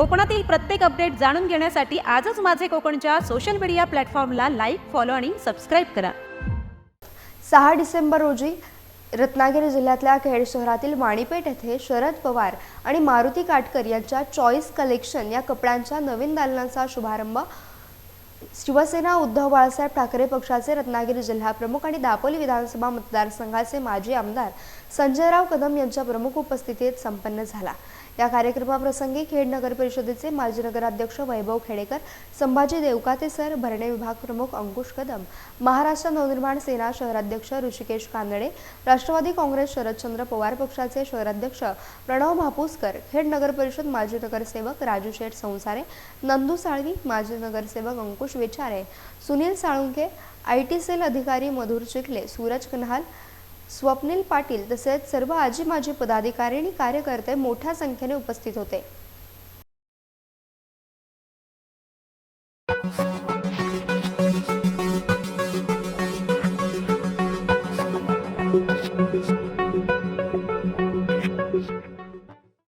कोकणातील प्रत्येक अपडेट जाणून घेण्यासाठी आजच माझे कोकणच्या सोशल मीडिया प्लॅटफॉर्मला लाईक, फॉलो आणि सबस्क्राईब करा. 6 डिसेंबर रोजी रत्नागिरी जिल्ह्यातल्या खेड शहरातील वाणीपेठ येथे शरद पवार आणि मारुती काटकर यांच्या चॉईस कलेक्शन या कपड्यांच्या नवीन दालनाचा शुभारंभ शिवसेना उद्धव बाळासाहेब ठाकरे पक्षाचे रत्नागिरी जिल्हा प्रमुख आणि दापोली विधानसभा मतदारसंघाचे माजी आमदार संजयराव कदम यांच्या प्रमुख उपस्थितीत संपन्न झाला. या कार्यक्रमाप्रसंगी खेड नगर परिषदेचे माजी नगराध्यक्ष वैभव खेडेकर, संभाजी देवकाते सर, भरणे विभाग प्रमुख अंकुश कदम, महाराष्ट्र नवनिर्माण सेना शहराध्यक्ष ऋषिकेश कानडे, राष्ट्रवादी काँग्रेस शरदचंद्र पवार पक्षाचे शहराध्यक्ष प्रणव म्हापूसकर, खेड नगर परिषद माजी नगरसेवक राजू शेठ संसारे, नंदू साळवी, माजी नगरसेवक अंकुश विचारे, सुनील साळुंके, IT सेल अधिकारी मधुर चिखले, सूरज कन्हाल, स्वप्नील पाटील तसेच सर्व आजी माजी पदाधिकारी आणि कार्यकर्ते मोठ्या संख्येने उपस्थित होते.